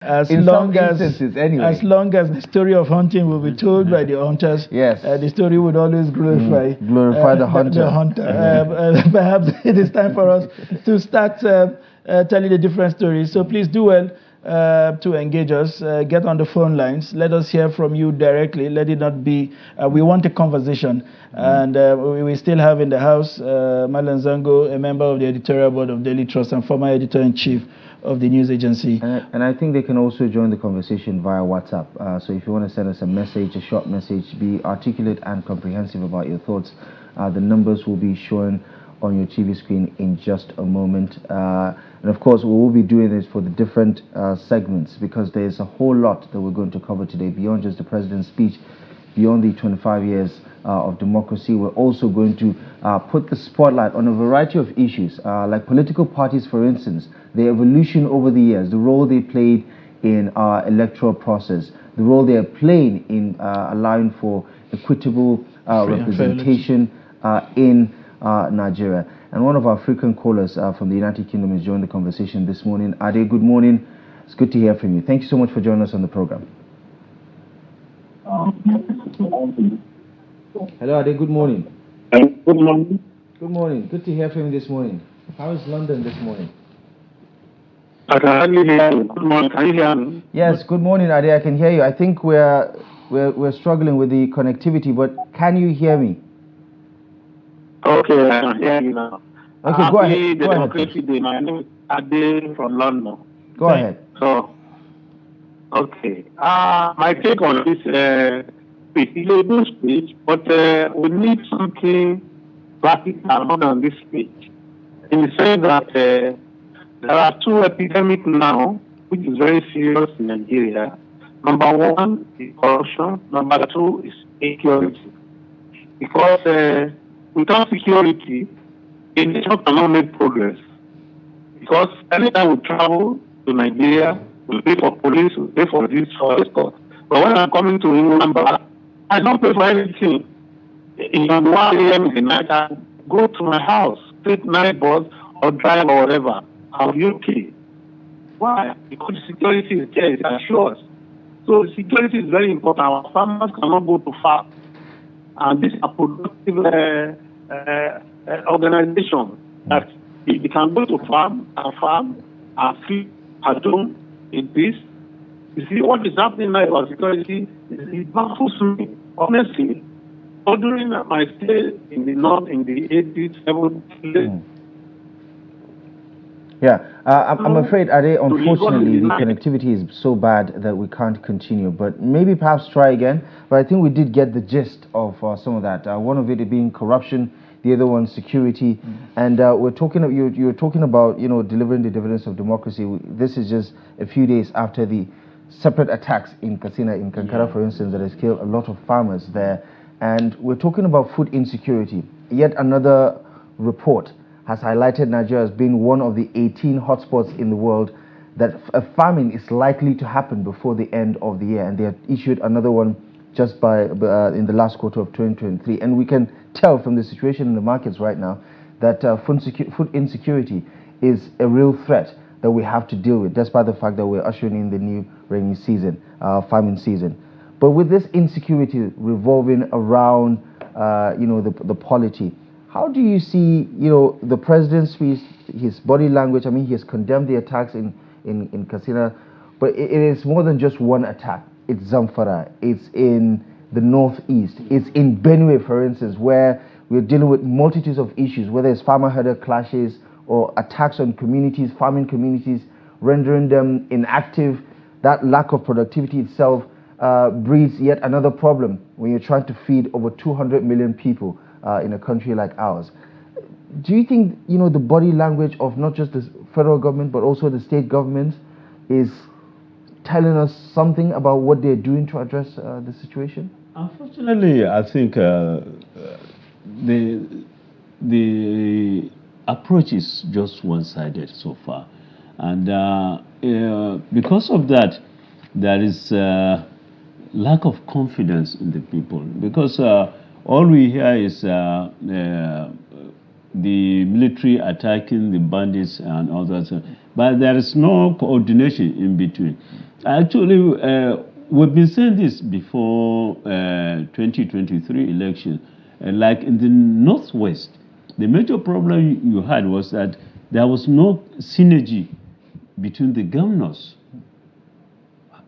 As in long some as instances, anyway. As long as the story of hunting will be told by the hunters, yes, the story would always glorify the hunter. The hunter. Perhaps it is time for us to start telling the different stories. So please do well to engage us. Get on the phone lines. Let us hear from you directly. Let it not be. We want a conversation, and we still have in the house Malan ZANGO, a member of the editorial board of Daily Trust and former editor-in-chief of the news agency. And I think they can also join the conversation via WhatsApp. So if you want to send us a message, a short message, be articulate and comprehensive about your thoughts, the numbers will be shown on your TV screen in just a moment. And of course, we will be doing this for the different segments, because there's a whole lot that we're going to cover today beyond just the president's speech, beyond the 25 years of democracy. We're also going to put the spotlight on a variety of issues, like political parties, for instance, the evolution over the years, the role they played in our electoral process, the role they are playing in allowing for equitable representation in Nigeria. And one of our frequent callers from the United Kingdom is joining the conversation this morning. Ade, good morning. It's good to hear from you. Thank you so much for joining us on the program. Hello, Ade. Good morning. Good morning. Good morning. Good to hear from you this morning. How is London this morning? I can hardly hear you. Good morning. Can you hear me? Yes. Good morning, Ade. I can hear you. I think we're struggling with the connectivity, but can you hear me? Okay, I can hear you now. Okay, go ahead. The Democracy Day. My name is Ade from London. Go ahead. So, okay. My take on this speech is a good speech, but we need something practical more than this speech. In the sense that there are two epidemics now, which is very serious in Nigeria. Number one is corruption. Number two is security. Because without security, a nation cannot make progress. Because anytime we travel to Nigeria, we pay for police, we pay for this, for escort. But when I'm coming to England, I don't pay for anything. In 1 a.m. in the night, I go to my house, take night bus or drive or whatever. I'll be okay. Why? Because the security is there, it assures. So security is very important. Our farmers cannot go to farm. And this is a productive organization that they can go to farm and feed at home in peace. You see, what is happening now about security, it baffles me, honestly. So during my stay in the north in the 80s, 70s, yeah, I'm afraid, Ade, unfortunately, the connectivity is so bad that we can't continue. But maybe perhaps try again. But I think we did get the gist of some of that. One of it being corruption, the other one security. And we're talking. You're talking about delivering the dividends of democracy. This is just a few days after the separate attacks in Katsina, in Kankara, for instance, that has killed a lot of farmers there. And we're talking about food insecurity. Yet another report has highlighted Nigeria as being one of the 18 hotspots in the world that a famine is likely to happen before the end of the year. And they have issued another one just in the last quarter of 2023. And we can tell from the situation in the markets right now that food insecurity is a real threat that we have to deal with, despite the fact that we're ushering in the new rainy season, farming season. But with this insecurity revolving around, the polity, how do you see, the president's speech, his body language? I mean, he has condemned the attacks in Katsina, but it is more than just one attack. It's Zamfara, it's in the northeast, it's in Benue, for instance, where we're dealing with multitudes of issues, whether it's farmer-herder clashes or attacks on communities, farming communities, rendering them inactive. That lack of productivity itself breeds yet another problem when you're trying to feed over 200 million people in a country like ours. Do you think, the body language of not just the federal government, but also the state governments is telling us something about what they're doing to address the situation? Unfortunately, I think the approach is just one-sided so far. And because of that, there is lack of confidence in the people. Because all we hear is the military attacking the bandits and all that. but there is no coordination in between. Actually, we've been saying this before 2023 election. Like in the Northwest, the major problem you had was that there was no synergy between the governors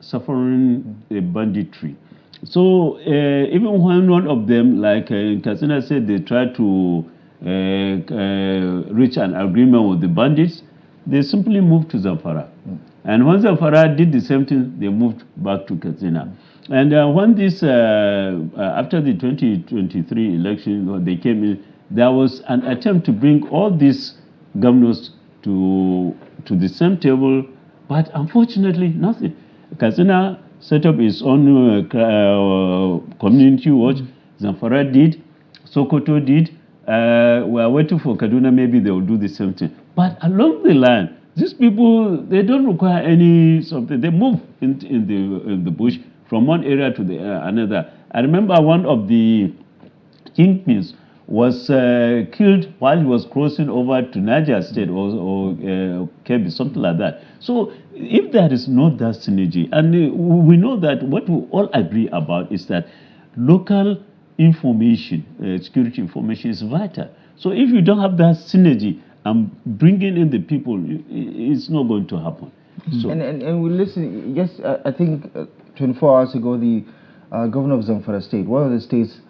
suffering a banditry. So even when one of them, like Katsina said, they tried to reach an agreement with the bandits, they simply moved to Zamfara. And when Zamfara did the same thing, they moved back to Katsina. And when this, after the 2023 election, when they came in, there was an attempt to bring all these governors to the same table, but unfortunately, nothing. Katsina set up its own community watch. Zamfara did. Sokoto did. We are waiting for Kaduna. Maybe they will do the same thing. But along the line, these people, they don't require any something. They move in the bush from one area to the another. I remember one of the kingpins was killed while he was crossing over to Niger State or Kebbi, something like that. So if there is not that synergy, and we know that what we all agree about is that local information, security information is vital. So if you don't have that synergy and bringing in the people, it's not going to happen. So, and we listen, yes, I think 24 hours ago, the governor of Zamfara State, one of the states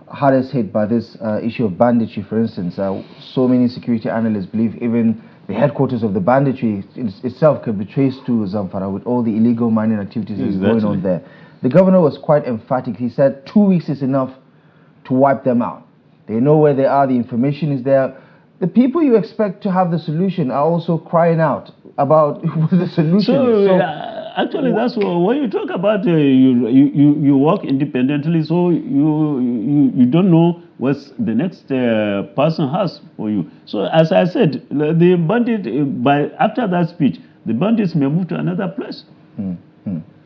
hardest hit by this issue of banditry, for instance. So many security analysts believe even the headquarters of the banditry itself can be traced to Zamfara with all the illegal mining activities that's going on there. The governor was quite emphatic. He said 2 weeks is enough to wipe them out. They know where they are, the information is there. The people you expect to have the solution are also crying out about what the solution is. So actually, that's when you talk about you work independently, so you don't know what the next person has for you. So as I said, the bandit after that speech, the bandits may move to another place.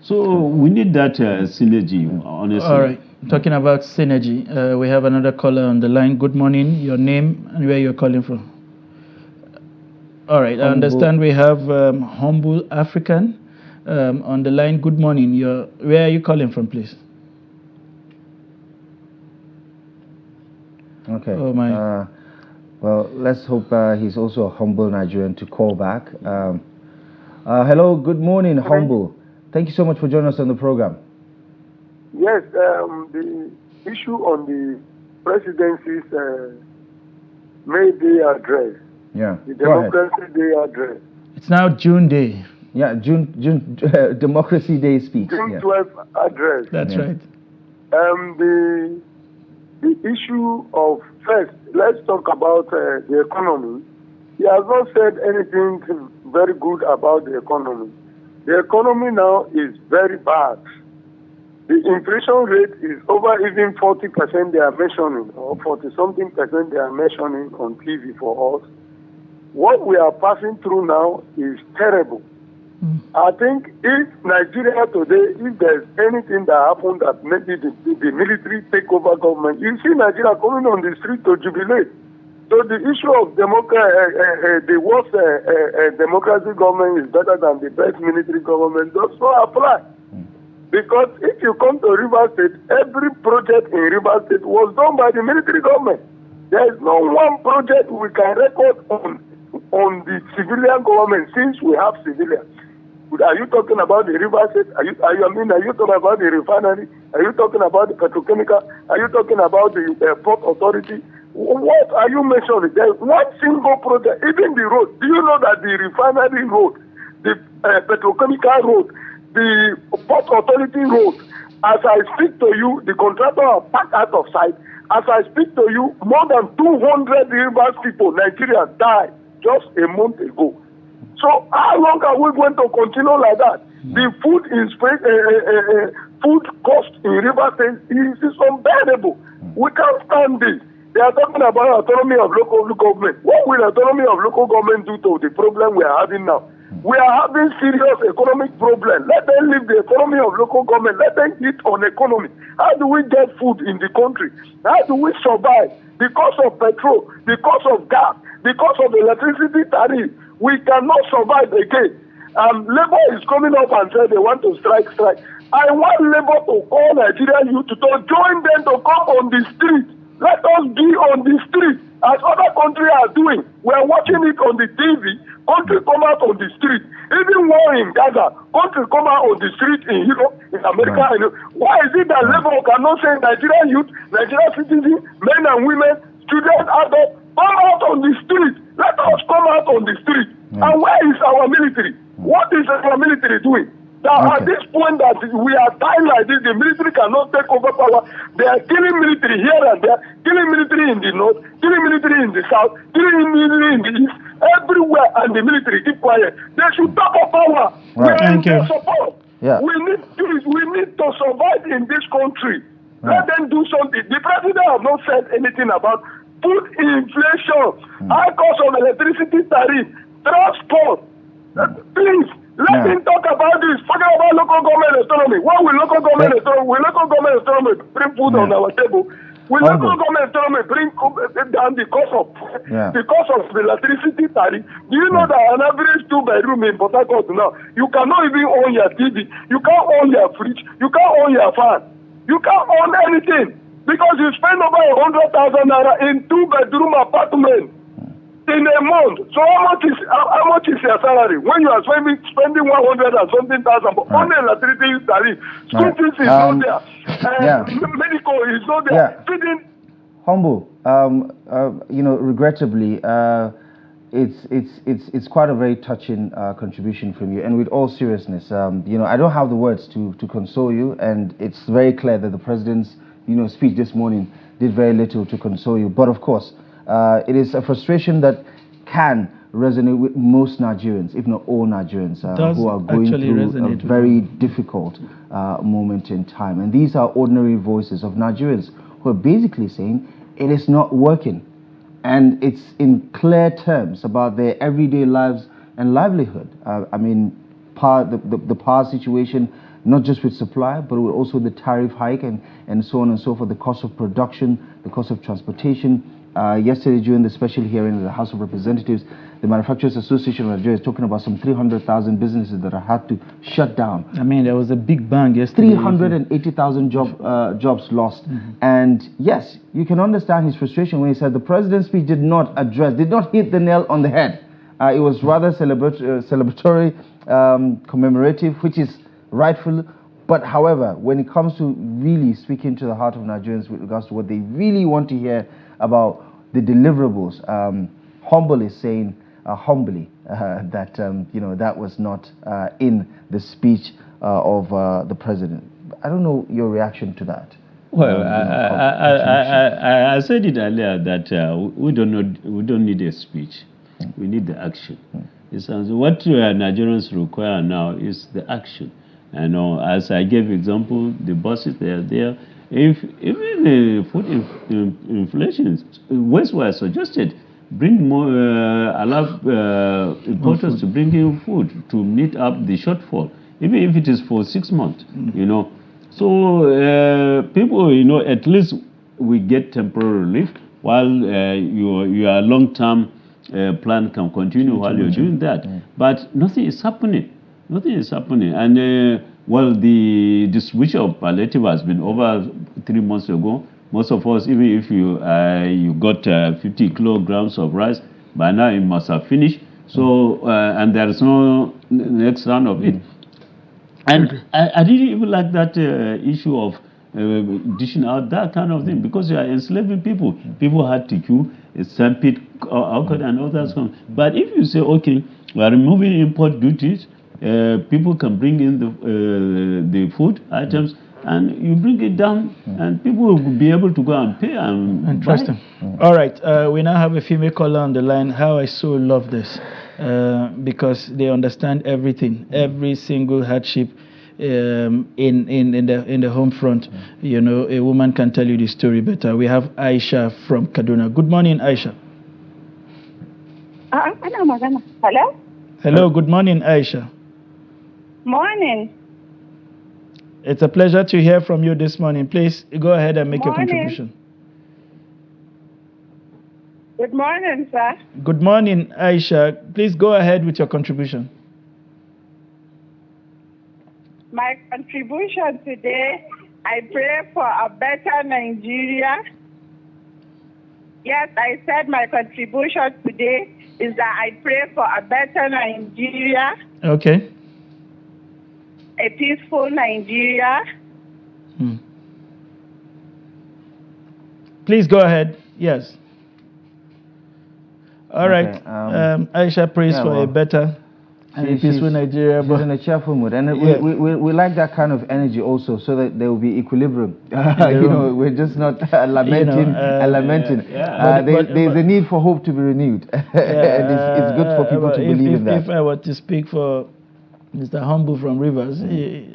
So we need that synergy, honestly. All right. Talking about synergy, we have another caller on the line. Good morning. Your name and where you're calling from. All right. I understand we have Humble African on the line. Good morning. Where are you calling from, please? Okay. Oh my. Well, let's hope he's also a humble Nigerian to call back. Hello. Good morning, Humble. Thank you so much for joining us on the program. Yes, the issue on the presidency's May Day address. Yeah. The Democracy Day address. It's now June Day. Yeah, June Democracy Day speech. June 12th address. That's right. The issue of, first, let's talk about the economy. He has not said anything very good about the economy. The economy now is very bad. The inflation rate is over even 40% they are mentioning, or 40-something percent they are mentioning on TV for us. What we are passing through now is terrible. I think if Nigeria today, if there's anything that happened that maybe the military take over government, you see Nigeria coming on the street to jubilate. So the issue of the worst democratic government is better than the best military government does not apply. Because if you come to Rivers State, every project in Rivers State was done by the military government. There is no one project we can record on the civilian government since we have civilians. Are you talking about the Rivers State? Are you talking about the refinery? Are you talking about the petrochemical? Are you talking about the port authority? What are you mentioning? There's one single project, even the road. Do you know that the refinery road, the petrochemical road, the port authority road, as I speak to you, the contractor are packed out of sight. As I speak to you, more than 200 Rivers people, Nigerians, died just a month ago. So how long are we going to continue like that? The food cost in Rivers State is unbearable. We can't stand this. They are talking about autonomy of local government. What will autonomy of local government do to the problem we are having now? We are having serious economic problem. Let them leave the economy of local government. Let them eat on economy. How do we get food in the country? How do we survive? Because of petrol, because of gas, because of electricity tariff. We cannot survive again. Labour is coming up and say they want to strike. I want Labour to call Nigerian youth to join them to come on the street. Let us be on the street as other countries are doing. We are watching it on the TV. Country come out on the street. Even war in Gaza, country come out on the street in Europe, in America. Right. Why is it that Labour cannot say Nigerian youth, Nigerian citizens, men and women, students, adults, come out on the street? Let us come out on the street. And where is our military? What is our military doing? At this point that we are dying like this, the military cannot take over power. They are killing military here and there, killing military in the north, killing military in the south, killing military in the east, everywhere, and the military keep quiet. They should top up power. Right. Thank you. Support. Yeah. We need to survive in this country. Let them do something. The president has not said anything about food inflation, high cost of electricity tariff, transport. Please. Let him talk about this. Forget about local government autonomy. What will local government autonomy? Will local government autonomy bring food on our table? Will local government autonomy bring down the cost of the electricity tariff? Do you know that an average 2-bedroom in Port Harcourt now, you cannot even own your TV, you can't own your fridge, you can't own your fan, you can't own anything because you spend over 100,000 naira in 2-bedroom apartment. In a month. So how much is your salary? When you are spending 100 and something thousand, but only electricity tariff, school fees is not there, medical is not there. Feeding. Humble. Regrettably, it's quite a very touching contribution from you. And with all seriousness, I don't have the words to console you, and it's very clear that the president's speech this morning did very little to console you. But of course, it is a frustration that can resonate with most Nigerians, if not all Nigerians, who are going through a very difficult moment in time. And these are ordinary voices of Nigerians who are basically saying it is not working. And it's in clear terms about their everyday lives and livelihood. The power situation, not just with supply, but also the tariff hike and so on and so forth, the cost of production, the cost of transportation. Yesterday, during the special hearing in the House of Representatives, the Manufacturers Association of Nigeria is talking about some 300,000 businesses that have had to shut down. There was a big bang yesterday. 380,000 jobs lost. And yes, you can understand his frustration when he said the president's speech did not hit the nail on the head. It was rather celebratory, commemorative, which is rightful. But however, when it comes to really speaking to the heart of Nigerians with regards to what they really want to hear about the deliverables, Humble is saying humbly that that was not in the speech of the president. I don't know your reaction to that. Well, I said it earlier that we don't need a speech. We need the action. What Nigerians require now is the action. As I gave example, the buses they are there. If even the food inflation, ways were suggested, bring more, allow importers to bring in food to meet up the shortfall, even if it is for 6 months, So people, at least we get temporary relief while your long-term plan can continue while you're doing that. But nothing is happening. Nothing is happening. And the distribution of palliative has been over 3 months ago. Most of us, even if you got 50 kilograms of rice, by now it must have finished. So, and there is no next round of it. And I didn't even like that issue of dishing out that kind of thing, because you are enslaving people. People had to queue, stampede, and others. But if you say, okay, we are removing import duties, people can bring in the food items, and you bring it down, and people will be able to go and pay and Interesting. All right, we now have a female caller on the line. How I so love this, because they understand everything, every single hardship in the home front. A woman can tell you the story better. We have Aisha from Kaduna. Good morning, Aisha. Hello? Hello, good morning, Aisha. Morning. It's a pleasure to hear from you this morning. Please go ahead and make your contribution. Good morning, sir. Good morning, Aisha. Please go ahead with your contribution. My contribution today, I pray for a better Nigeria. Yes, I said my contribution today is that I pray for a better Nigeria, Okay. a peaceful Nigeria. Please go ahead. Yes. All right. Okay, Aisha prays for a better and a peaceful Nigeria. She's in a cheerful mood, and we like that kind of energy also, so that there will be equilibrium. We're just not lamenting and lamenting. There's a need for hope to be renewed, and it's good for people to believe in that. If I were to speak for Mr. Humble from Rivers,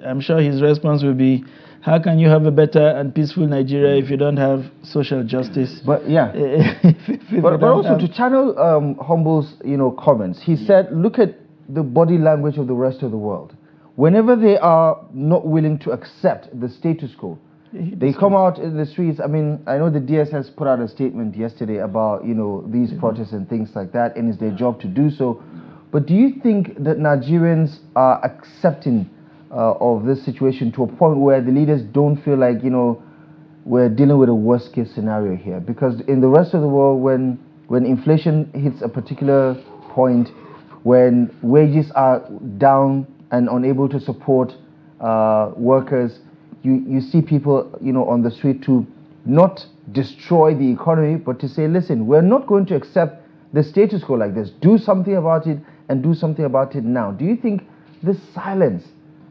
I'm sure his response will be, how can you have a better and peaceful Nigeria if you don't have social justice? But but also to channel Humble's comments, he said, look at the body language of the rest of the world. Whenever they are not willing to accept the status quo, they come out in the streets. I mean, I know the DSS put out a statement yesterday about these protests and things like that, and it's their job to do so. But do you think that Nigerians are accepting of this situation to a point where the leaders don't feel like we're dealing with a worst case scenario here? Because in the rest of the world, when inflation hits a particular point, when wages are down and unable to support workers, you see people on the street to not destroy the economy, but to say, listen, we're not going to accept the status quo like this. Do something about it, and do something about it now. Do you think this silence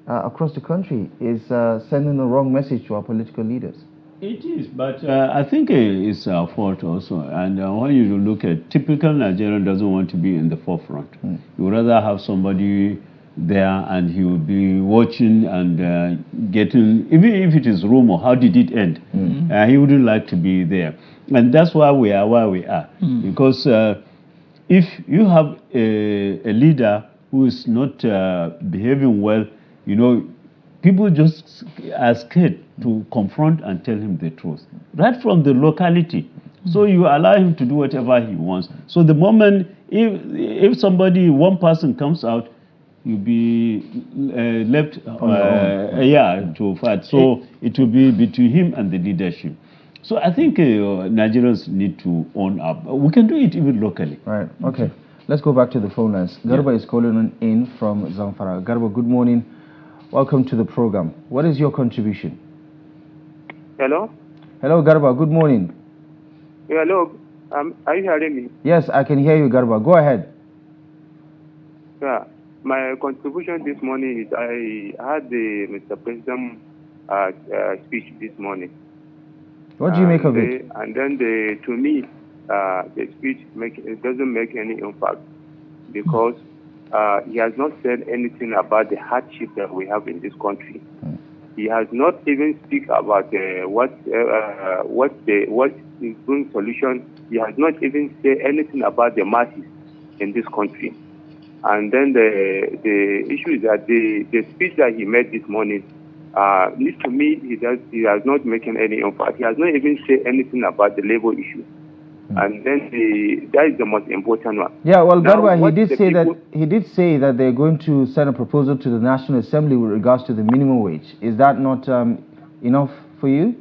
across the country is sending the wrong message to our political leaders? It is, but I think it's our fault also. And when you look at typical Nigerian doesn't want to be in the forefront. You would rather have somebody there, and he would be watching and getting, even if it is rumor, how did it end? He wouldn't like to be there. And that's why we are where we are. Because if you have a leader who is not behaving well, people just are scared to confront and tell him the truth, right from the locality. So you allow him to do whatever he wants. So the moment, if one person comes out, you'll be left to fight. So it will be between him and the leadership. So I think Nigerians need to own up. We can do it even locally. Right, okay. Let's go back to the phone lines. Garba is calling in from Zamfara. Garba, good morning. Welcome to the program. What is your contribution? Hello? Hello, Garba. Good morning. Hello. Are you hearing me? Yes, I can hear you, Garba. Go ahead. Yeah. My contribution this morning is I had the Mr. President speech this morning. What do you make of it? And then to me, the speech doesn't make any impact because he has not said anything about the hardship that we have in this country. He has not even speak about what is doing solution. He has not even said anything about the masses in this country. And then the issue is that the speech that he made this morning, to me, he has not making any impact. He has not even said anything about the labor issue. And then that is the most important one. Yeah, well, Garba, he did say that they're going to send a proposal to the National Assembly with regards to the minimum wage. Is that not enough for you?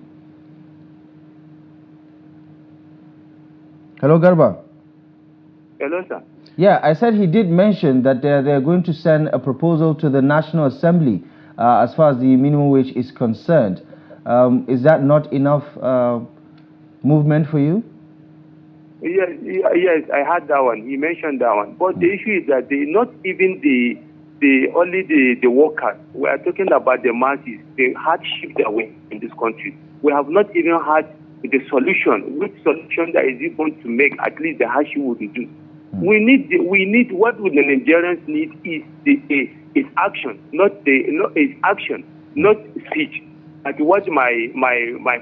Hello, Garba. Hello, sir. Yeah, I said he did mention that they're going to send a proposal to the National Assembly as far as the minimum wage is concerned. Is that not enough movement for you? Yes, I heard that one. He mentioned that one. But the issue is that not even only the workers. We are talking about the masses, the hardship that we in this country. We have not even had the solution. Which solution that is going to make at least the hardship will reduce? We need what the Nigerians need is action, not action, not speech. Like what my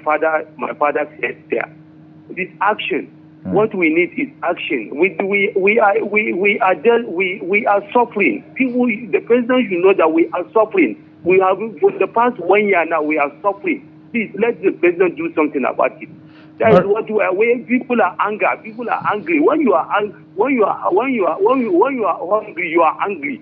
father said there. This action. What we need is action. We are suffering. People, the president should know that we are suffering. We have for the past 1 year now we are suffering. Please let the president do something about it. That is what we are. When people are angry, people are angry. When you are hungry, you are angry.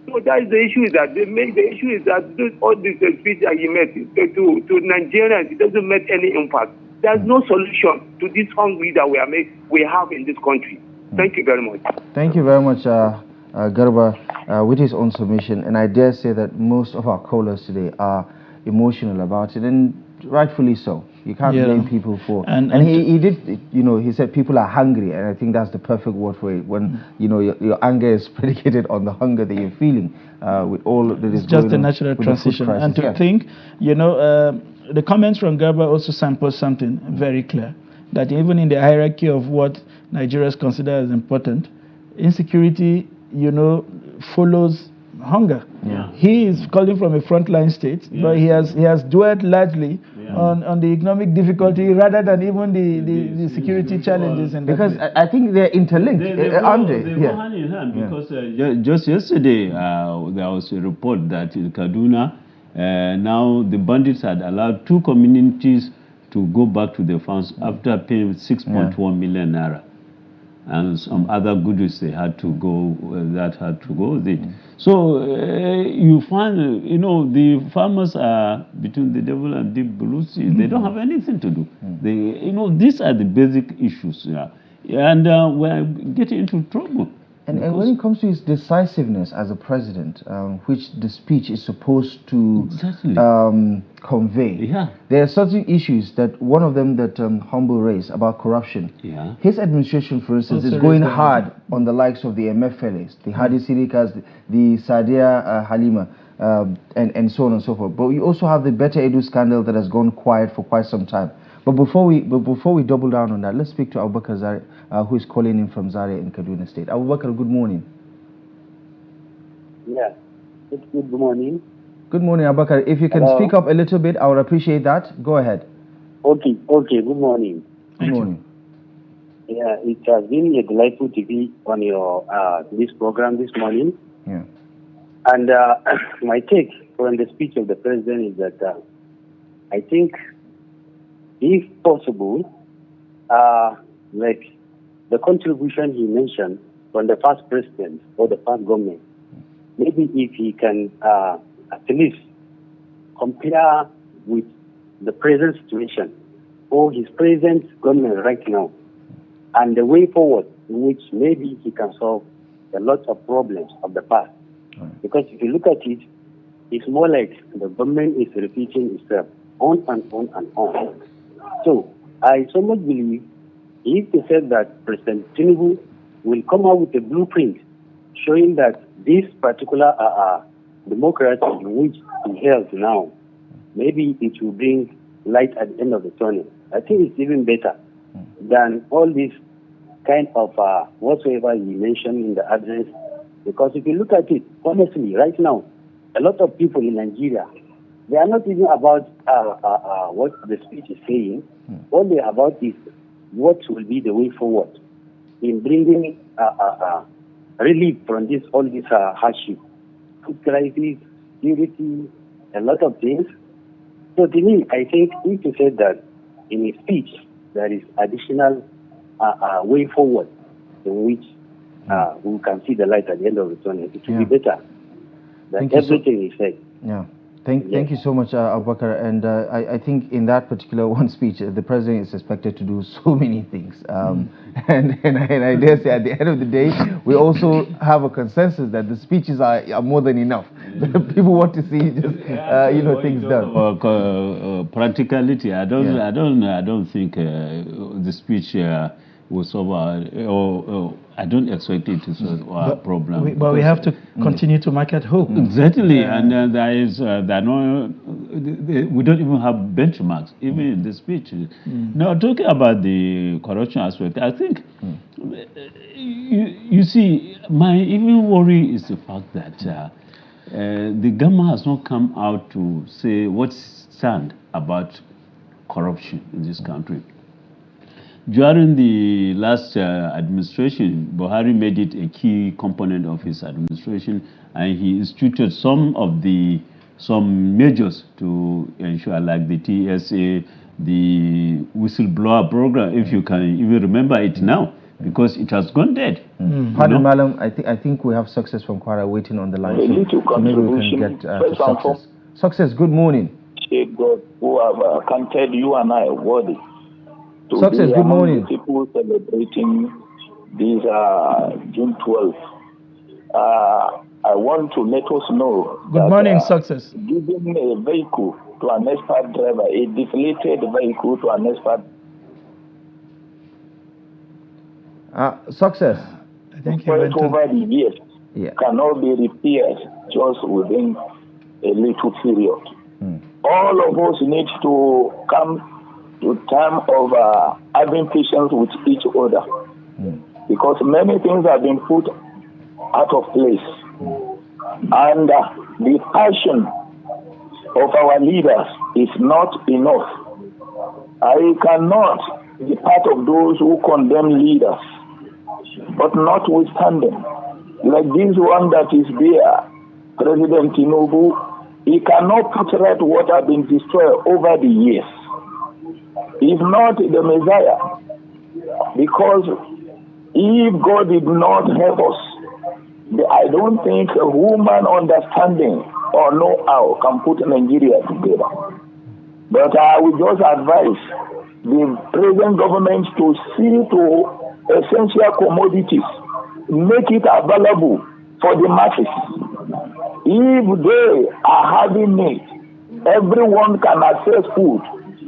So that is the issue. Is that the issue is that all this speech that he made to Nigerians, it doesn't make any impact. There's no solution to this hungry that we have in this country. Thank you very much. Thank you very much, Garba, with his own submission. And I dare say that most of our callers today are emotional about it, and rightfully so. You can't blame people for. And he did, you know, he said people are hungry, and I think that's the perfect word for it. When you know your anger is predicated on the hunger that you're feeling with all that is just a natural transition. And to think, you know, the comments from Garba also signpost something very clear, that even in the hierarchy of what Nigerians consider as important, insecurity, you know, follows hunger. Yeah. He is calling from a frontline state, but he has dwelt largely on the economic difficulty rather than even the security challenges. And because I think they're interlinked. They go hand in hand, because just yesterday there was a report that in Kaduna now the bandits had allowed 2 communities to go back to their farms after paying 6.1 million naira. And some other goodies they had to go, with it. So you find, you know, the farmers are between the devil and deep blue sea. They don't have anything to do. They, you know, these are the basic issues. And we're getting into trouble. And when it comes to his decisiveness as a president, which the speech is supposed to convey, there are certain issues that one of them that Humble raised about corruption. His administration, for instance, is going hard on the likes of the MFLAs, the Hadi Sirikas, the Sadia Halima, and so on and so forth. But we also have the Better Edu scandal that has gone quiet for quite some time. But before we double down on that, let's speak to Abubakar Zari, who is calling in from Zaria in Kaduna State. Abubakar, good morning. Yeah, good morning. Good morning, Abubakar. If you can speak up a little bit, I would appreciate that. Go ahead. Okay, good morning. Good morning. Yeah, it has been a delightful to be on your this program this morning. Yeah. And my take from the speech of the president is that I think, if possible, like the contribution he mentioned from the past president or the past government, maybe if he can at least compare with the present situation or his present government right now, and the way forward in which maybe he can solve a lot of problems of the past. Because if you look at it, it's more like the government is repeating itself on and on and on. So I so much believe if they said that President Tinubu will come out with a blueprint showing that this particular democracy in which he held now, maybe it will bring light at the end of the tunnel. I think it's even better than all this kind of whatsoever he mentioned in the address. Because if you look at it, honestly, right now, a lot of people in Nigeria, they are not even about what the speech is saying. All they are about is what will be the way forward in bringing relief from all this hardship, food crisis, security, a lot of things. So to me, I think if you said that in his speech, there is additional way forward in which we can see the light at the end of the tunnel. It will be better than everything he said. Yeah. Thank you so much, Abubakar. And I think in that particular one speech, the president is expected to do so many things. And I dare say at the end of the day, we also have a consensus that the speeches are more than enough. People want to see just things done. Practicality. I don't think the speech will solve I don't expect it to solve our problem. But we have to continue to market hope. Exactly, and we don't even have benchmarks, even in the speech. Now, talking about the corruption aspect, I think, you see, my even worry is the fact that the government has not come out to say what's stand about corruption in this country. During the last administration, Buhari made it a key component of his administration, and he instituted some of the some measures to ensure, like the TSA, the whistleblower program, if you can even remember it now, because it has gone dead. Pardon, Malam, I think we have Success from Kwara waiting on the line, so maybe we can get to Success. Success, good morning. God who have counted you and I worthy. Success, good morning. People celebrating this June 12th. I want to let us know. Good morning, Success. Giving a vehicle to an expert driver, a deflated vehicle to an expert. Success. I think over the years cannot be repaired just within a little period. All of us need to come to time of having patience with each other, because many things have been put out of place, and the passion of our leaders is not enough. I cannot be part of those who condemn leaders, but notwithstanding, like this one that is there, President Tinubu, he cannot put right what has been destroyed over the years. He's not the Messiah, because if God did not help us, I don't think a human understanding or know-how can put Nigeria together. But I would just advise the present government to see to essential commodities, make it available for the masses. If they are having need, everyone can access food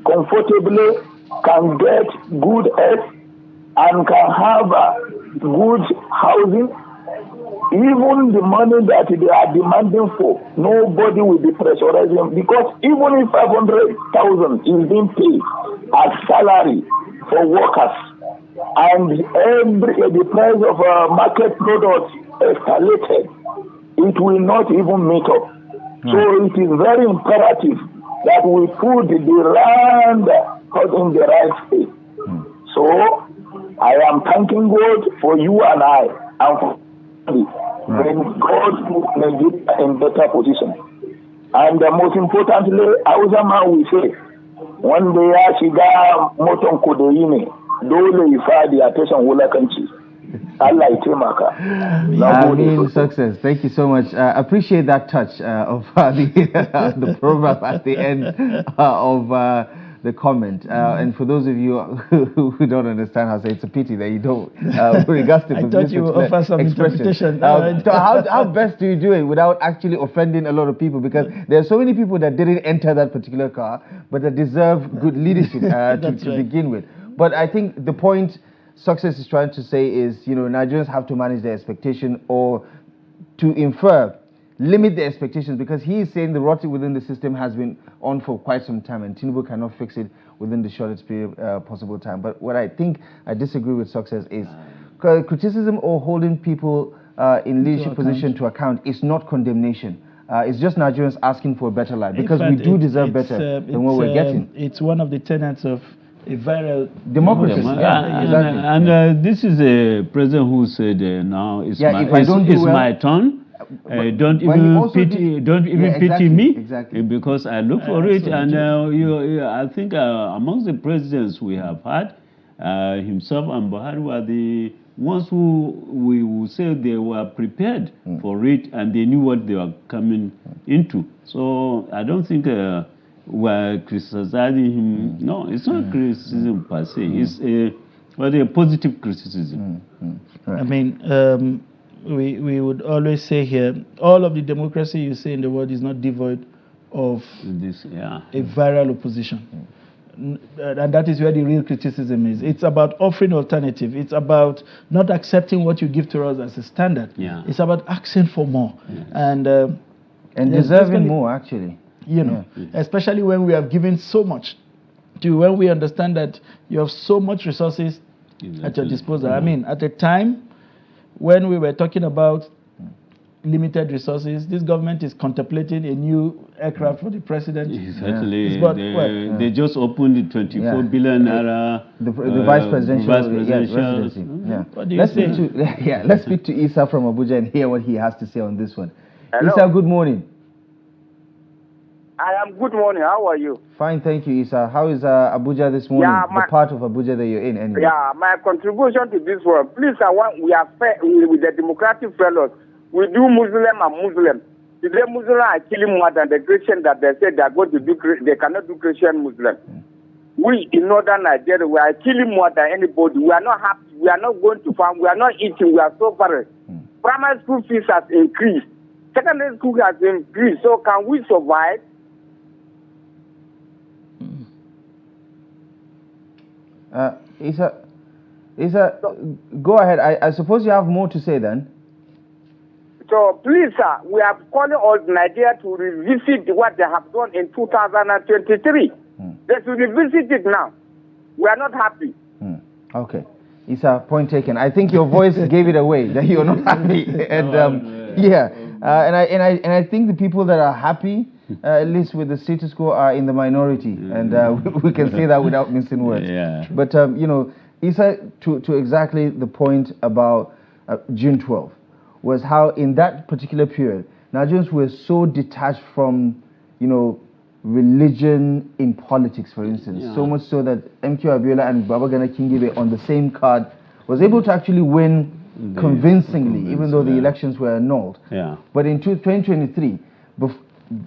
comfortably, can get good health, and can have good housing. Even the money that they are demanding for, nobody will be pressurizing, because even if 500,000 is being paid as salary for workers, and the price of market products escalated, it will not even meet up. So it is very imperative that we put the land in the right state. So I am thanking God for you and I, and for when God put Nigeria in better position. And most importantly, Hausa man will say, one day I shiga moton kudoyine, dole ifadi attention wulakanci. Allah ya taimaka. I mean, Success. Thank you so much. Appreciate that touch of the proverb at the end of the comment. And for those of you who don't understand how to say, it's a pity that you don't. With regards to I thought you would offer some interpretation. So how best do you do it without actually offending a lot of people? Because there are so many people that didn't enter that particular car, but that deserve good leadership to begin with. But I think the point Success is trying to say is, Nigerians have to manage their expectation, or to limit their expectations, because he is saying the rot within the system has been on for quite some time, and Tinubu cannot fix it within the shortest period possible time. But what I think I disagree with Success is criticism or holding people in leadership position to account is not condemnation. It's just Nigerians asking for a better life, because we do deserve better than what we're getting. It's one of the tenets of a viral democracy. Exactly. And this is a president who said, now it's my turn. Don't even pity me, because I look for it. And I think amongst the presidents we have had, himself and Buhari were the ones who we would say they were prepared for it, and they knew what they were coming into. So I don't think we're criticizing him. No, it's not criticism per se. It's a positive criticism. Right. I mean, we would always say here, all of the democracy you see in the world is not devoid of a viral opposition. And that is where the real criticism is. It's about offering alternative. It's about not accepting what you give to us as a standard. It's about asking for more. And deserving more, actually. Especially when we have given so much, when we understand that you have so much resources at your disposal. I mean, at a time when we were talking about limited resources, this government is contemplating a new aircraft for the president. Exactly. They just opened the 24 billion naira. The vice presidential residency. What do you say? Let's speak to Isa from Abuja and hear what he has to say on this one. Hello. Isa, good morning. I am good morning. How are you? Fine, thank you, Isa. How is Abuja this morning? Yeah, the part of Abuja that you're in, anyway. Yeah, my contribution to this one. Please, we are fair with the democratic fellows. We do Muslim and Muslim. Today, Muslims are killing more than the Christian that they say they are going to do. They cannot do Christian Muslim. We in northern Nigeria, we are killing more than anybody. We are not happy. We are not going to farm. We are not eating. We are suffering. Primary school fees has increased. Secondary school has increased. So can we survive? Isa, go ahead. I suppose you have more to say then. So please, sir, we are calling all Nigeria to revisit what they have done in 2023. They should revisit it now. We are not happy. Okay. Isa, point taken. I think your voice gave it away that you're not happy. And and I think the people that are happy, at least with the status quo, are in the minority, and we can say that without missing words. Yeah. But you know, Isa, to exactly the point about June 12th, was how in that particular period, Nigerians were so detached from, you know, religion in politics, for instance, so much so that MQ Abiola and Babagana Kingibe on the same card was able to actually win convincingly, even though the elections were annulled. But in 2023,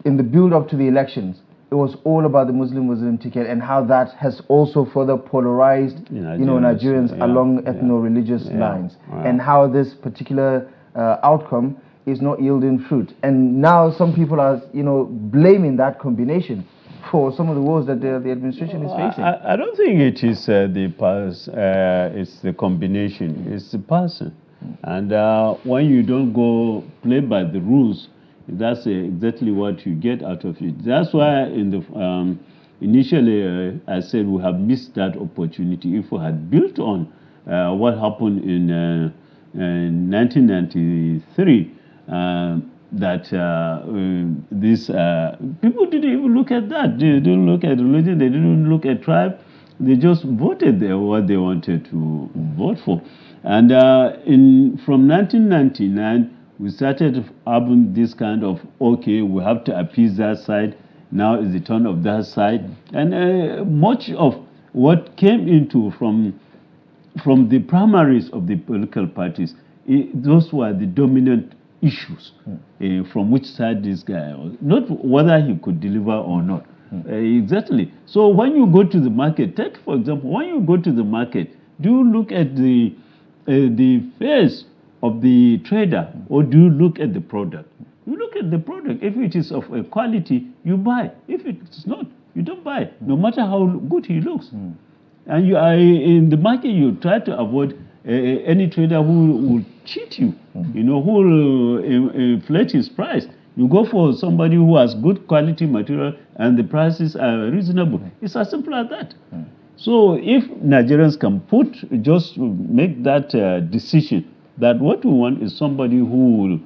in the build-up to the elections, it was all about the Muslim ticket and how that has also further polarized, Nigerians along ethno-religious lines, and how this particular outcome is not yielding fruit. And now some people are, blaming that combination for some of the woes that the administration is facing. I don't think it is it's the combination, it's the person. And when you don't go play by the rules, that's exactly what you get out of it. That's why in the initially I said we have missed that opportunity. If we had built on what happened in 1993, that these people didn't even look at that. They didn't look at religion. They didn't look at tribe. They just voted what they wanted to vote for. And from 1999, we started having this kind of, okay, we have to appease that side. Now is the turn of that side. And much of what came into from the primaries of the political parties, those were the dominant issues from which side this guy was, not whether he could deliver or not. Exactly. So when you go to the market, take for example, when you go to the market, do you look at the face of the trader, or do you look at the product? You look at the product. If it is of a quality, you buy. If it's not, you don't buy, no matter how good he looks. And you are in the market, you try to avoid any trader who will cheat you, who will inflate his price. You go for somebody who has good quality material and the prices are reasonable. It's as simple as that. So if Nigerians can just make that decision that what we want is somebody who will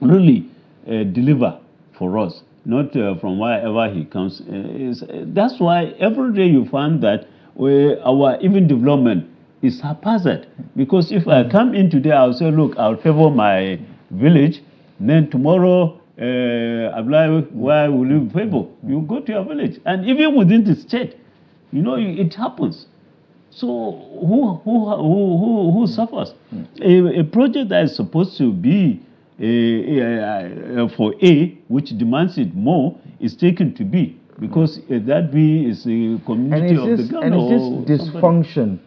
really deliver for us, not from wherever he comes. That's why every day you find that our even development is haphazard. Because if I come in today, I'll say, look, I'll favor my village. Then tomorrow, ABDULLAHI, where will you favor? You go to your village. And even within the state, it happens. So who suffers? A project that is supposed to be for A, which demands it more, is taken to B. Because that B is a community of the government. And is this dysfunction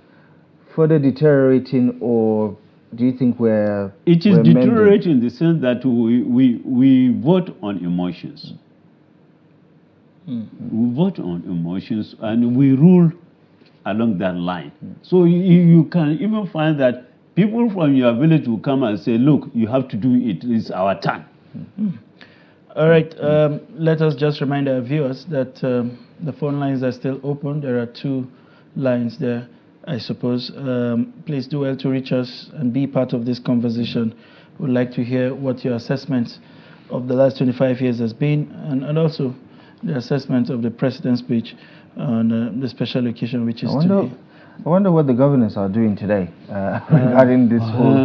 further deteriorating, or do you think it is deteriorating in the sense that we vote on emotions. We vote on emotions and we rule along that line. So you can even find that people from your village will come and say, look, you have to do it. It's our turn. All right. Let us just remind our viewers that the phone lines are still open. There are 2 lines there, I suppose. Please do well to reach us and be part of this conversation. We'd like to hear what your assessment of the last 25 years has been, and also the assessment of the president's speech on the special occasion, which is today. I wonder what the governors are doing today regarding this whole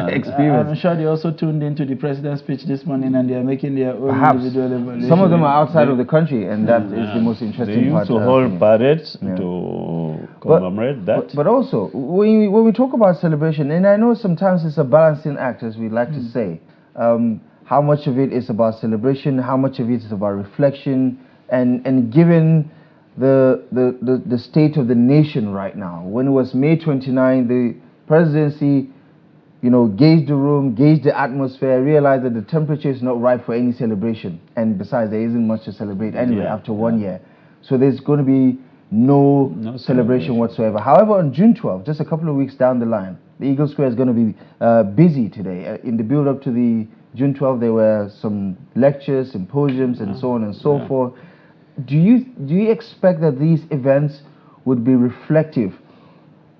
experience. I'm sure they also tuned into the president's speech this morning and they are making their own individual evaluation. Some of them are outside of the country, and that is the most interesting part. They used to hold parades to commemorate that. But also, when we talk about celebration, and I know sometimes it's a balancing act, as we like to say, how much of it is about celebration, how much of it is about reflection, and given the state of the nation right now. When it was May 29, the presidency, gauged the room, gauged the atmosphere, realized that the temperature is not right for any celebration. And besides, there isn't much to celebrate anyway after 1 year. So there's going to be no celebration whatsoever. However, on June 12th, just a couple of weeks down the line, the Eagle Square is going to be busy today. In the build-up to the June 12th, there were some lectures, symposiums, and so on and so forth. Do you expect that these events would be reflective,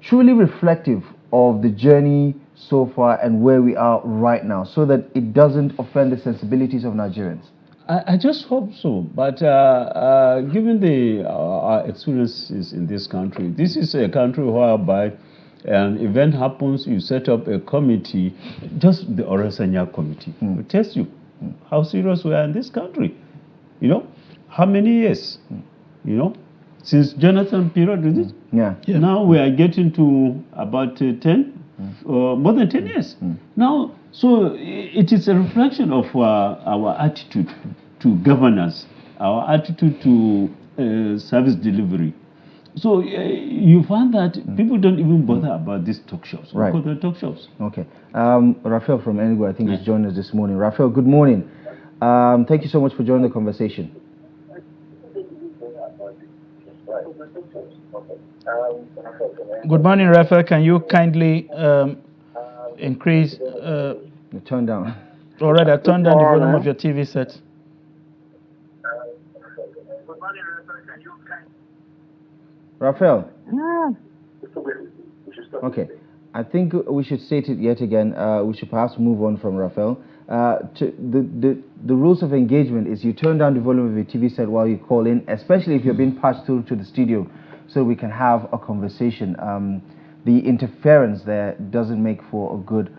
truly reflective of the journey so far and where we are right now, so that it doesn't offend the sensibilities of Nigerians? I just hope so. But given our experiences in this country, this is a country whereby an event happens, you set up a committee, just the Oresanya committee, to test you how serious we are in this country. How many years? Since Jonathan period, is it? Yeah. Now we are getting to about 10, more than 10 years. Now, so it is a reflection of our attitude to governance, our attitude to service delivery. So you find that people don't even bother about these talk shows. Right. Because they're talk shows. Okay. Raphael from Enugu, I think, has joined us this morning. Raphael, good morning. Thank you so much for joining the conversation. Good morning, Raphael. Can you kindly increase... turn down. Or rather, turn down the volume of your TV set. Raphael? Okay. I think we should state it yet again. We should perhaps move on from Raphael. The rules of engagement is you turn down the volume of your TV set while you call in, especially if you're being passed through to the studio, so we can have a conversation. The interference there doesn't make for a good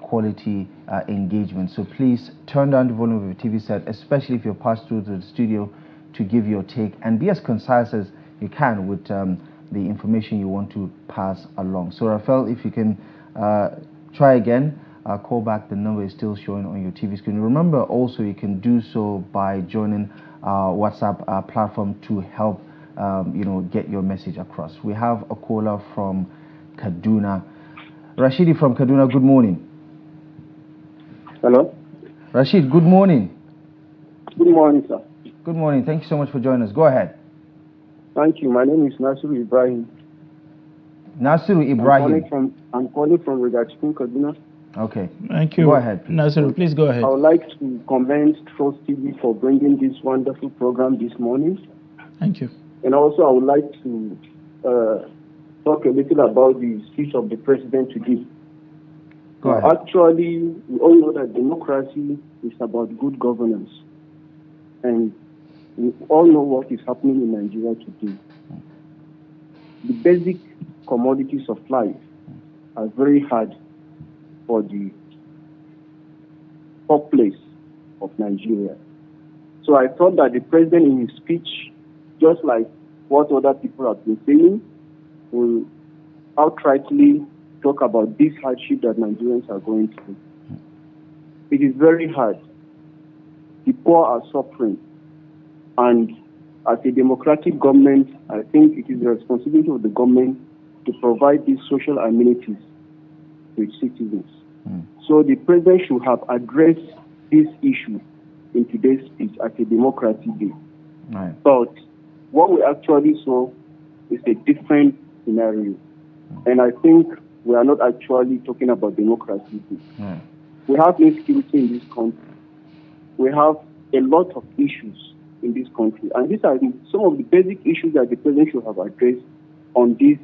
quality engagement. So please turn down the volume of your TV set, especially if you're passed through to the studio, to give your take and be as concise as you can with the information you want to pass along. So Raphael, if you can try again, call back. The number is still showing on your TV screen. Remember also you can do so by joining our WhatsApp platform to help get your message across. We have a caller from Kaduna. Rashidi from Kaduna, good morning. Hello? Rashid, good morning. Good morning, sir. Good morning. Thank you so much for joining us. Go ahead. Thank you. My name is Nasiru Ibrahim. Nasiru Ibrahim. I'm calling from Rigachikun, Kaduna. Okay. Thank you. Go ahead. Nasiru, please go ahead. I would like to commend Trust TV for bringing this wonderful program this morning. Thank you. And also I would like to talk a little about the speech of the president today. Go ahead. Actually, we all know that democracy is about good governance. And we all know what is happening in Nigeria today. The basic commodities of life are very hard for the populace of Nigeria. So I thought that the president in his speech, just like what other people have been saying, will outrightly talk about this hardship that Nigerians are going through. It is very hard. The poor are suffering. And as a democratic government, I think it is the responsibility of the government to provide these social amenities to its citizens. So the president should have addressed this issue in today's speech as a democracy day. Right. But what we actually saw is a different scenario. And I think we are not actually talking about democracy day. Right. We have insecurity in this country. We have a lot of issues in this country. And these are some of the basic issues that the president should have addressed on this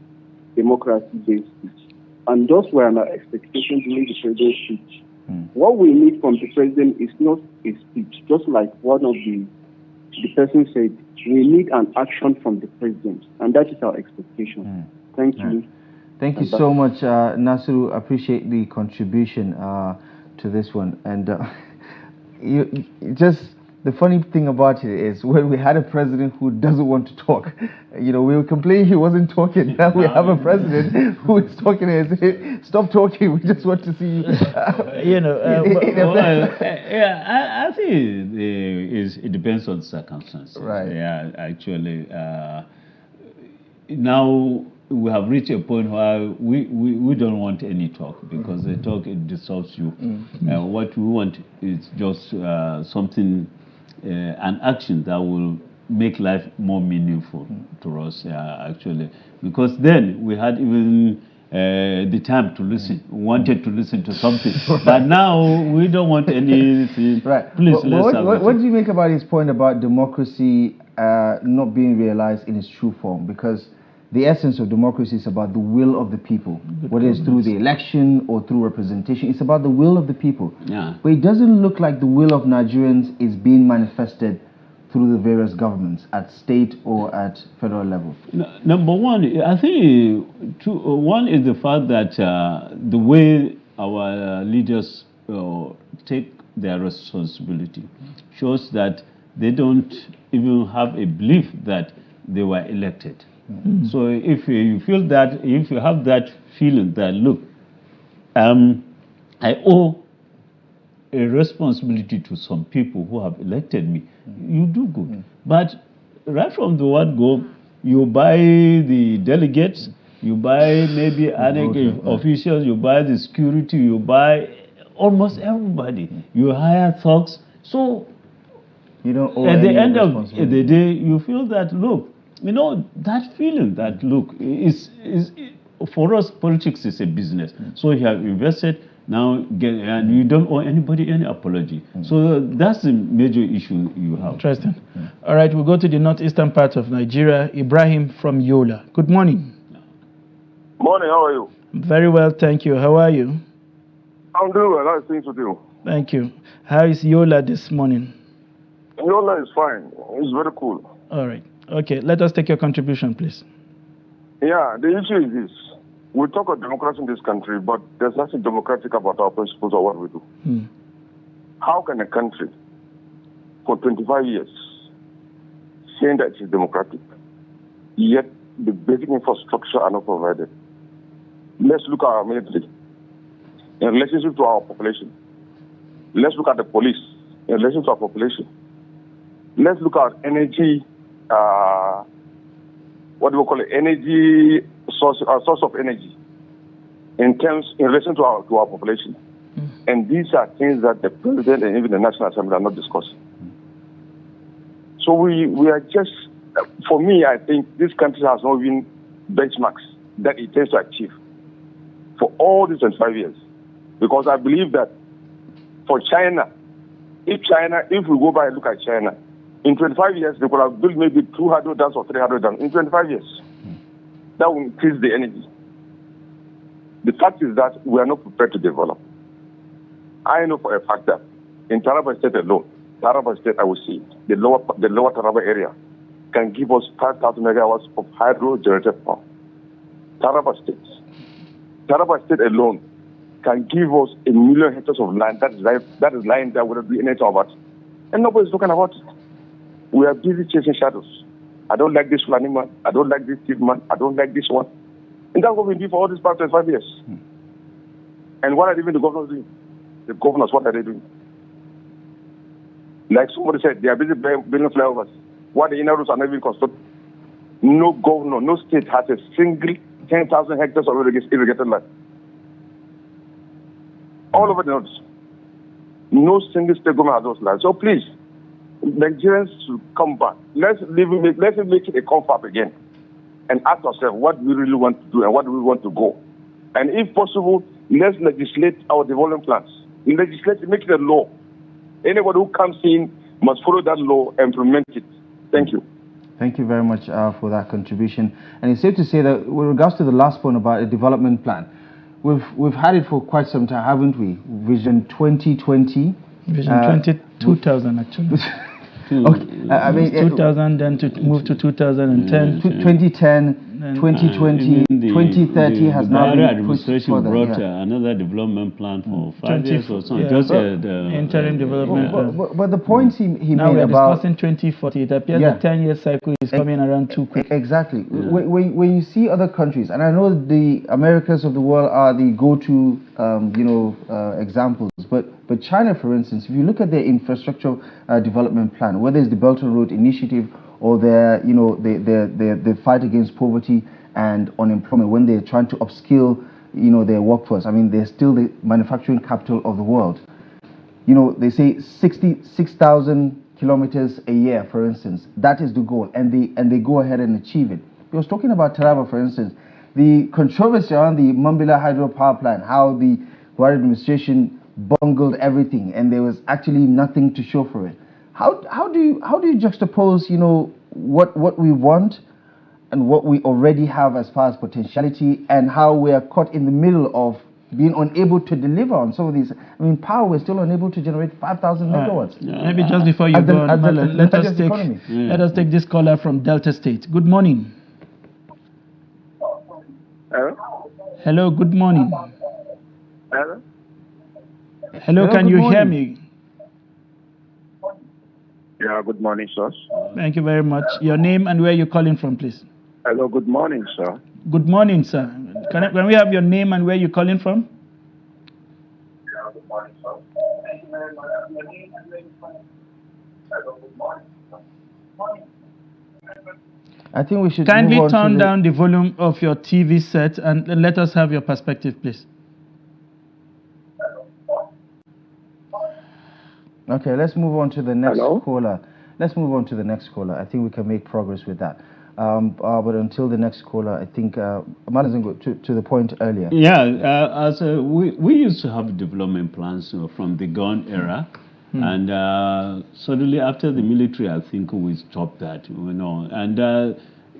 democracy-based speech. And those were our expectations during the president's speech. What we need from the president is not a speech, just like one of the person said, we need an action from the president. And that is our expectation. Thank you. Thank you so much, Nasiru. Appreciate the contribution to this one. And the funny thing about it is, when we had a president who doesn't want to talk, we were complaining he wasn't talking. Now we have a president who is talking and says, "Stop talking. We just want to see you." I think it depends on circumstances. Right. Yeah, actually, now we have reached a point where we don't want any talk, because the talk, it dissolves you. What we want is just something, an action that will make life more meaningful to us, actually. Because then we had even the time to listen, wanted to listen to something. But now we don't want anything. Right. Please, what do you make about his point about democracy not being realized in its true form? Because the essence of democracy is about the will of the people, whether it's through the election or through representation. It's about the will of the people. Yeah. But it doesn't look like the will of Nigerians is being manifested through the various governments at state or at federal level. Number one, I think one is the fact that the way our leaders take their responsibility shows that they don't even have a belief that they were elected. So if you feel that, if you have that feeling that, look, I owe a responsibility to some people who have elected me, you do good. But right from the word go, you buy the delegates, you buy maybe officials, you buy the security, you buy almost everybody. You hire thugs. So you don't owe at the any end of responsibility. the day, you feel that, look, that feeling that, look, is for us, politics is a business. So you have invested, now and you don't owe anybody any apology. So that's the major issue you have. Interesting. All right, we'll go to the northeastern part of Nigeria. Ibrahim from Yola. Good morning. Morning, how are you? Very well, thank you. How are you? I'm doing well. How's things with you? Thank you. How is Yola this morning? Yola is fine. It's very cool. All right. Okay, let us take your contribution, please. Yeah, the issue is this. We talk of democracy in this country, but there's nothing democratic about our principles or what we do. How can a country, for 25 years, saying that it is democratic, yet the basic infrastructure are not provided? Let's look at our military in relationship to our population. Let's look at the police in relation to our population. Let's look at energy, energy source of energy in relation to our population. And these are things that the president and even the National Assembly are not discussing. So we are just, for me, I think this country has not been benchmarks that it tends to achieve for all these 25 years. Because I believe that for China, if we go by and look at China, in 25 years, they could have built maybe 200 dams or 300 dams. In 25 years, that will increase the energy. The fact is that we are not prepared to develop. I know for a fact that in Taraba State alone, Taraba State, I will say, the lower Taraba area can give us 5,000 megawatts of hydro generated power. Taraba State alone can give us 1 million hectares of land that is lying there without doing anything about it. And nobody's talking about it. We are busy chasing shadows. I don't like this Fulani man. I don't like this Steve man. I don't like this one. And that's what we do for all these past 25 years. And what are even the governors doing? The governors, what are they doing? Like somebody said, they are busy building flyovers. What the inner roads are not even constructed. No governor, no state has a single 10,000 hectares of irrigated land. All over the north. No single state government has those lands. So please, Nigerians should come back. Let's make it a confab again and ask ourselves what we really want to do and what we want to go. And if possible, let's legislate our development plans. Legislate, make it a law. Anybody who comes in must follow that law and implement it. Thank you. Thank you very much for that contribution. And it's safe to say that with regards to the last point about a development plan, we've had it for quite some time, haven't we? Vision 2020. Vision 2000 actually. Okay. I mean, 2000, then to move to 2010. 2010, 2020, 2030 has now been administration pushed further, brought another development plan for 5 years or so. Just interim development plan. But the points he now made about... Now we're discussing 2040. It appears the 10-year cycle is coming around too quick. Exactly. When you see other countries, and I know the Americas of the world are the go-to, examples, but China, for instance, if you look at their infrastructure development plan, whether it's the Belt and Road Initiative or their fight against poverty and unemployment, when they're trying to upskill, their workforce. I mean, they're still the manufacturing capital of the world. They say 66,000 kilometers a year, for instance. That is the goal, and they go ahead and achieve it. I was talking about Taraba, for instance. The controversy around the Mambila hydropower plant, how the Buhari administration bungled everything, and there was actually nothing to show for it. How do you juxtapose, what we want and what we already have as far as potentiality, and how we are caught in the middle of being unable to deliver on some of these? I mean, power, we're still unable to generate 5,000 megawatts. Maybe just before you go on, let us take this caller from Delta State. Good morning. Hello? Hello, good morning. Hello? Hello, can you hear me? Yeah, good morning, sir. Thank you very much. Your name and where you're calling from, please. Hello, good morning, sir. Good morning, sir. Can we have your name and where you're calling from? Yeah, good morning, sir. Hello, good morning, sir. I think we should kindly turn down the volume of your TV set and let us have your perspective, please. Okay, let's move on to the next Hello? caller. Let's move on to the next caller. I think we can make progress with that. But until the next caller, I think ZANGO, to the point earlier. Yeah, we used to have development plans from the gun era. And suddenly after the military, I think we stopped that, and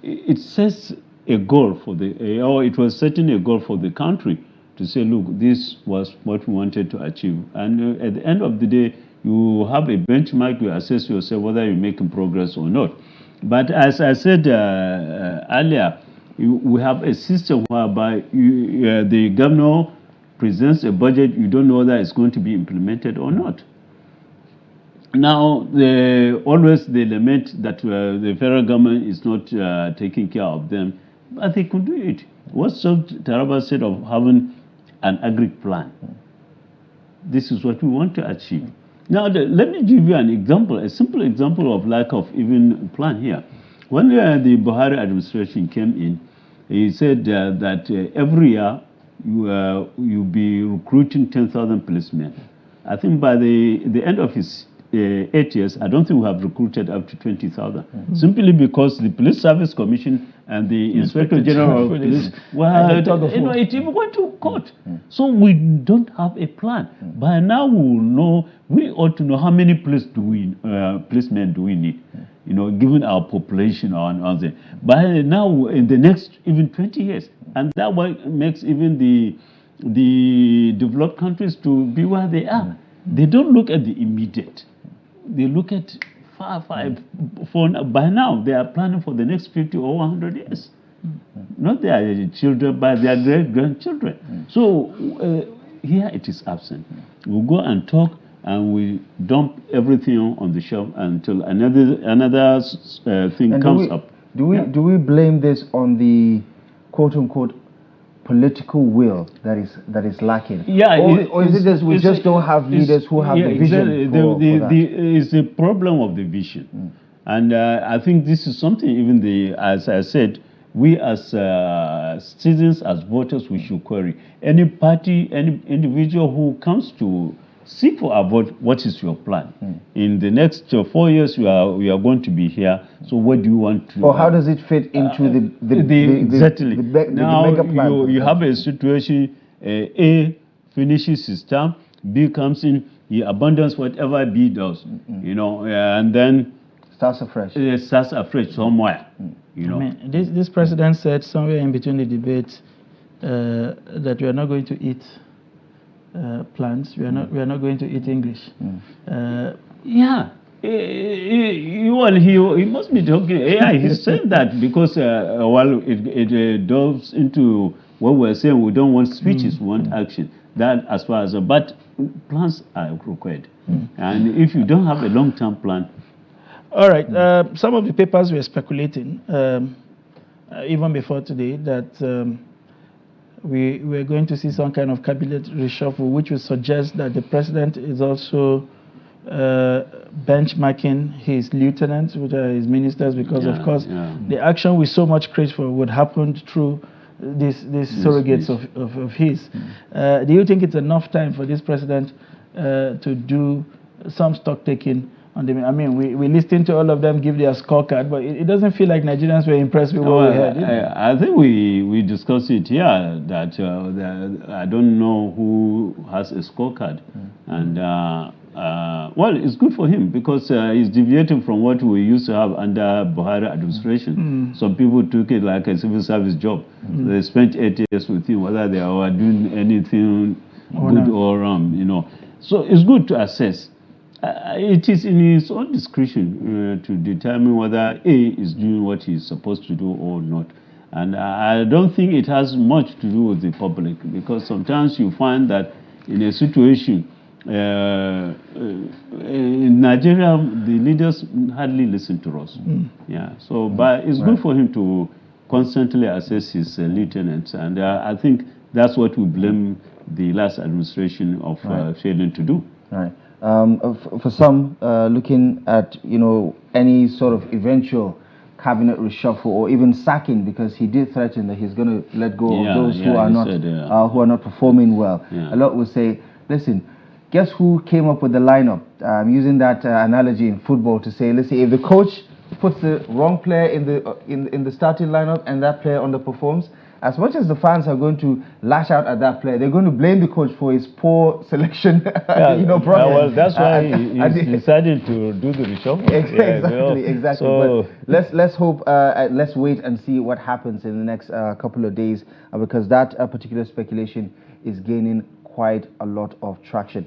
it sets a goal for it was setting a goal for the country to say, look, this was what we wanted to achieve. And at the end of the day, you have a benchmark, you assess yourself whether you're making progress or not. But as I said earlier, we have a system whereby the governor presents a budget, you don't know whether it's going to be implemented or not. Now, always they lament that the federal government is not taking care of them, but they could do it. What Taraba said of having an agri plan? This is what we want to achieve. Now, let me give you an example, a simple example of lack of even plan here. When the Buhari administration came in, he said that every year you'll be recruiting 10,000 policemen. I think by the end of his 8 years, I don't think we have recruited up to 20,000. Simply because the Police Service Commission and the Inspector General of Police, it even went to court. So we don't have a plan. By now we ought to know how many policemen do we need, given our population on there. By now, in the next even 20 years, and that makes even the developed countries to be where they are. They don't look at the immediate. They look at far. By now, they are planning for the next 50 or 100 years. Not their children, but their great-grandchildren. So here it is absent. We'll go and talk, and we dump everything on the shelf until another thing comes up. Do we blame this on the quote-unquote political will that is lacking? Yeah, or is it just we just don't have leaders who have the vision for that? It's the problem of the vision. And I think this is something even as I said, we as citizens, as voters, we should query. Any party, any individual who comes to seek for our vote, what is your plan? In the next 4 years, we are going to be here. So what do you want to... Or how does it fit into exactly. the mega plan? You have a situation, A finishes his term, B comes in, he abandons whatever B does, and then... Starts afresh. It starts afresh somewhere, I mean, this president said somewhere in between the debates that we are not going to eat plants. We are not going to eat English. He must be talking AI. He said that because it delves into what we're saying. We don't want speeches, we want action. That as far as but plans are required, and if you don't have a long-term plan. All right. Some of the papers were speculating even before today that we're going to see some kind of cabinet reshuffle, which would suggest that the president is also benchmarking his lieutenants, which are his ministers, because of course the action with so much credit for would happen through these surrogates of his. Do you think it's enough time for this president to do some stock taking on the? I mean, we listened to all of them give their scorecard, but it doesn't feel like Nigerians were impressed with what we heard. I think we discussed it here that I don't know who has a scorecard, and well, it's good for him because he's deviating from what we used to have under Buhari administration. Some people took it like a civil service job. They spent 8 years with him, whether they were doing anything good or wrong, you know. So it's good to assess. It is in his own discretion to determine whether A is doing what he's supposed to do or not. And I don't think it has much to do with the public, because sometimes you find that in a situation in Nigeria, the leaders hardly listen to us. Yeah. So, but it's good for him to constantly assess his lieutenants, and I think that's what we blame the last administration of failing to do. Right. For some, looking at any sort of eventual cabinet reshuffle or even sacking, because he did threaten that he's going to let go of those who are not performing well. A lot will say, listen, guess who came up with the lineup? I'm using that analogy in football to say, let's say if the coach puts the wrong player in the starting lineup and that player underperforms, as much as the fans are going to lash out at that player, they're going to blame the coach for his poor selection process. Well, that's why he decided to do the reshuffle. Exactly. So, but let's hope, let's wait and see what happens in the next couple of days, because that particular speculation is gaining quite a lot of traction.